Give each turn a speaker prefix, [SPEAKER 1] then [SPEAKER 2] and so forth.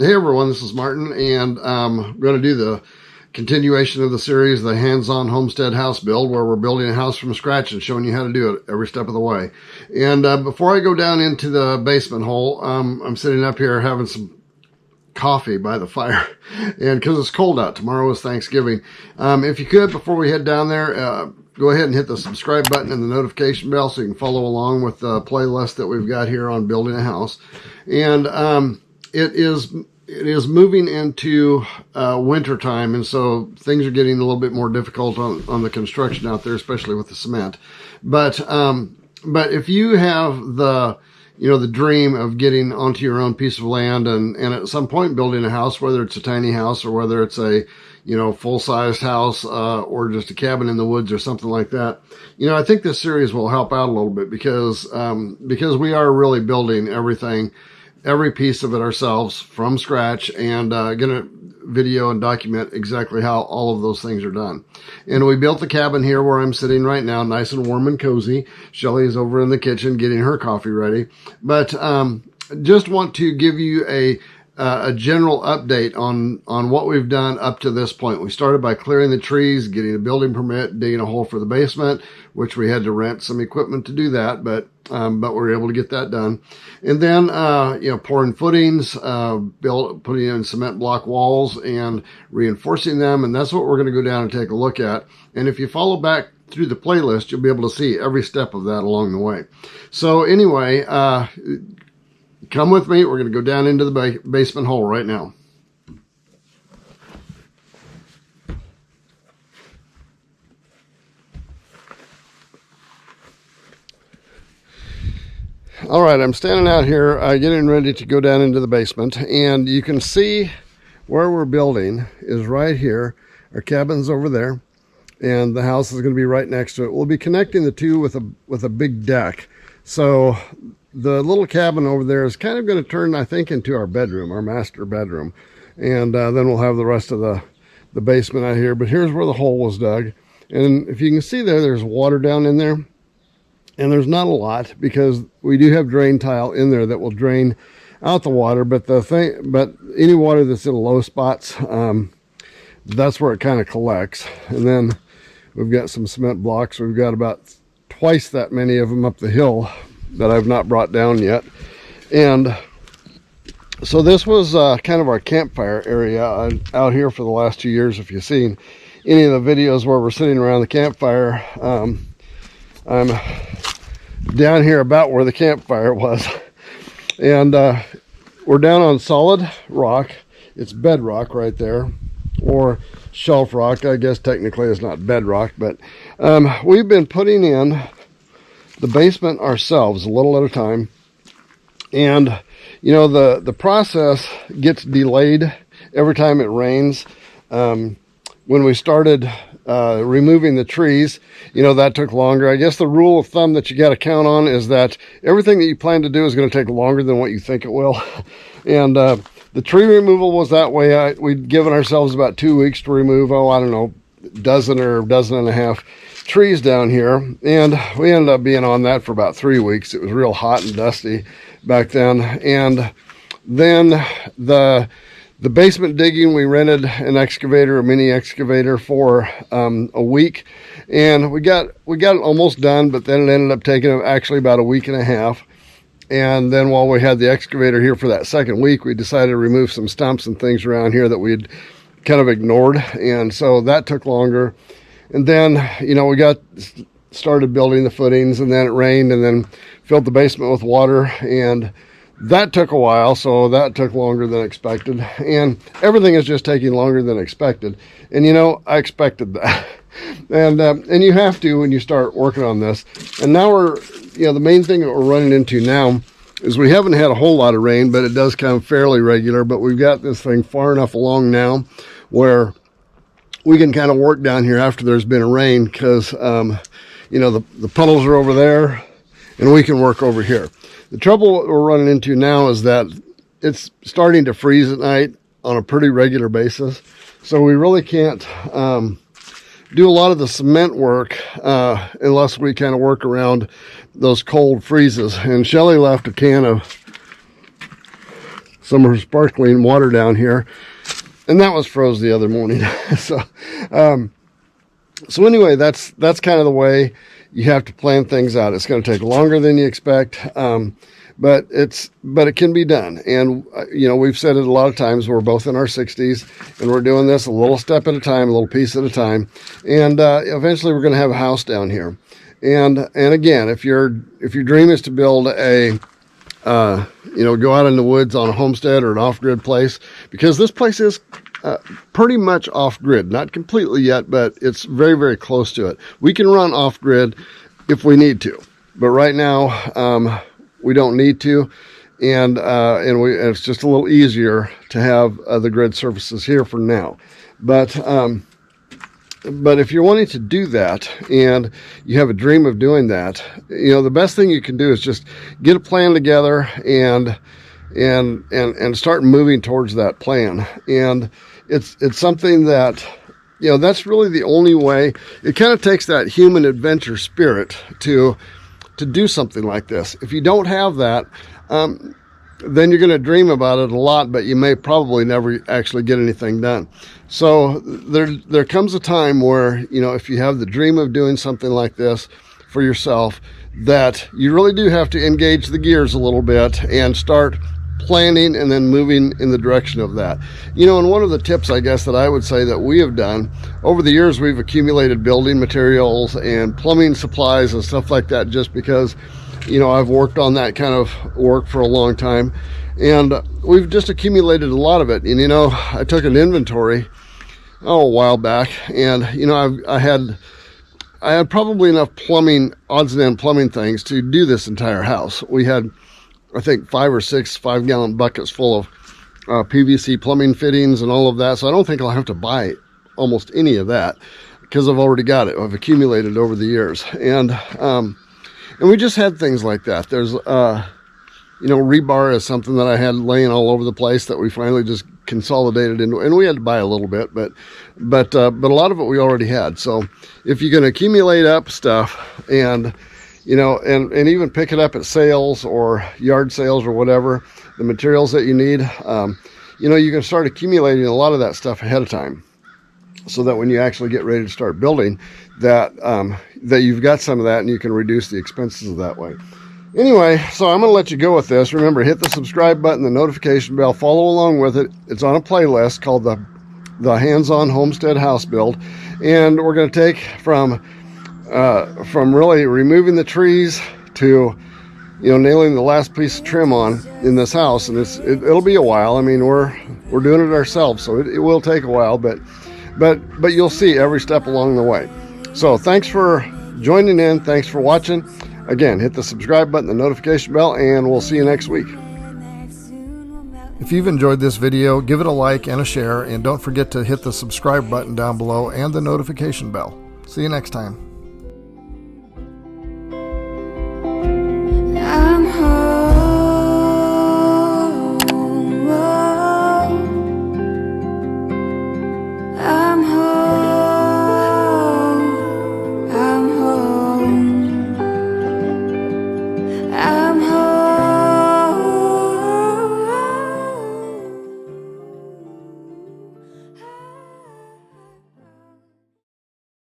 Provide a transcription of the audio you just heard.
[SPEAKER 1] Hey everyone, this is Martin, and I'm going to do the continuation of the series, the hands-on homestead house build, where we're building a house from scratch and showing you how to do it every step of the way. And before I go down into the basement hole, I'm sitting up here having some coffee by the fire, and because it's cold out. Tomorrow is Thanksgiving. If you could, before we head down there, go ahead and hit the subscribe button and the notification bell so you can follow along with the playlist that we've got here on building a house. And it is moving into winter time, and so things are getting a little bit more difficult on the construction out there, especially with the cement. But if you have the dream of getting onto your own piece of land and at some point building a house, whether it's a tiny house or whether it's a full-sized house or just a cabin in the woods or something like that, I think this series will help out a little bit because we are really building every piece of it ourselves from scratch, and going to video and document exactly how all of those things are done. And we built the cabin here where I'm sitting right now, nice and warm and cozy. Shelley is over in the kitchen getting her coffee ready. But just want to give you a general update on what we've done up to this point. We started by clearing the trees, getting a building permit, digging a hole for the basement, which we had to rent some equipment to do that, but we were able to get that done. And then, pouring footings, putting in cement block walls and reinforcing them. And that's what we're going to go down and take a look at. And if you follow back through the playlist, you'll be able to see every step of that along the way. So anyway, come with me. We're going to go down into the basement hole right now. All right, I'm standing out here getting ready to go down into the basement, and you can see where we're building is right here. Our cabin's over there, and the house is going to be right next to it. We'll be connecting the two with a big deck. So the little cabin over there is kind of going to turn, I think, into our bedroom, our master bedroom. And then we'll have the rest of the basement out here. But here's where the hole was dug. And if you can see there's water down in there. And there's not a lot because we do have drain tile in there that will drain out the water. But any water that's in low spots, that's where it kind of collects. And then we've got some cement blocks. We've got about twice that many of them up the hill that I've not brought down yet. And so this was kind of our campfire area out here for the last 2 years. If you've seen any of the videos where we're sitting around the campfire, I'm down here about where the campfire was. And we're down on solid rock. It's bedrock right there, or shelf rock. I guess technically it's not bedrock, but we've been putting in the basement ourselves a little at a time. And the process gets delayed every time it rains. When we started removing the trees, that took longer. I guess the rule of thumb that you got to count on is that everything that you plan to do is going to take longer than what you think it will. And the tree removal was that way. We'd given ourselves about 2 weeks to remove, dozen or dozen and a half trees down here, and we ended up being on that for about 3 weeks. It was real hot and dusty back then. And then the basement digging, we rented an excavator, a mini excavator, for a week, and we got it almost done, but then it ended up taking actually about a week and a half. And then while we had the excavator here for that second week, we decided to remove some stumps and things around here that we'd kind of ignored, and so that took longer. And then we got started building the footings, and then it rained, and then filled the basement with water, and that took a while, so that took longer than expected. And everything is just taking longer than expected. And I expected that. And you have to when you start working on this. And now the main thing that we're running into now is we haven't had a whole lot of rain, but it does come fairly regular. But we've got this thing far enough along now where we can kind of work down here after there's been a rain, because the puddles are over there and we can work over here. The trouble we're running into now is that it's starting to freeze at night on a pretty regular basis. So we really can't do a lot of the cement work unless we kind of work around those cold freezes. And Shelley left a can of some sparkling water down here, and that was froze the other morning. So anyway, that's kind of the way you have to plan things out. It's going to take longer than you expect, but it can be done. And we've said it a lot of times. We're both in our 60s, and we're doing this a little step at a time, a little piece at a time, and eventually we're going to have a house down here. And again, if your dream is to build a go out in the woods on a homestead or an off-grid place, because this place is pretty much off-grid, not completely yet, but it's very, very close to it. We can run off-grid if we need to, but right now we don't need to, and it's just a little easier to have the grid services here for now. But if you're wanting to do that and you have a dream of doing that, the best thing you can do is just get a plan together and start moving towards that plan. And it's something that, that's really the only way. It kind of takes that human adventure spirit to do something like this. If you don't have that, then you're going to dream about it a lot, but you may probably never actually get anything done. So there comes a time where, if you have the dream of doing something like this for yourself, that you really do have to engage the gears a little bit and start planning and then moving in the direction of that. And one of the tips, I guess, that I would say that we have done over the years, we've accumulated building materials and plumbing supplies and stuff like that, just because I've worked on that kind of work for a long time, and we've just accumulated a lot of it. And I took an inventory a while back, and I had probably enough plumbing, odds and end plumbing things to do this entire house. We had, I think, 5 or 6 5-gallon buckets full of PVC plumbing fittings and all of that. So I don't think I'll have to buy almost any of that, because I've already got it. I've accumulated over the years, and we just had things like that. There's rebar is something that I had laying all over the place that we finally just consolidated into, and we had to buy a little bit, but a lot of it we already had. So if you can accumulate up stuff and and even pick it up at sales or yard sales or whatever, the materials that you need, you can start accumulating a lot of that stuff ahead of time, so that when you actually get ready to start building, that you've got some of that and you can reduce the expenses that way. Anyway, so I'm going to let you go with this. Remember, hit the subscribe button, the notification bell, follow along with it. It's on a playlist called the Hands-On Homestead House Build, and we're going to take from really removing the trees to nailing the last piece of trim on in this house. And it'll be a while. I mean, we're doing it ourselves, so it will take a while, but you'll see every step along the way. So thanks for joining in. Thanks for watching. Again, hit the subscribe button, the notification bell, and we'll see you next week. If you've enjoyed this video, give it a like and a share, and don't forget to hit the subscribe button down below and the notification bell. See you next time.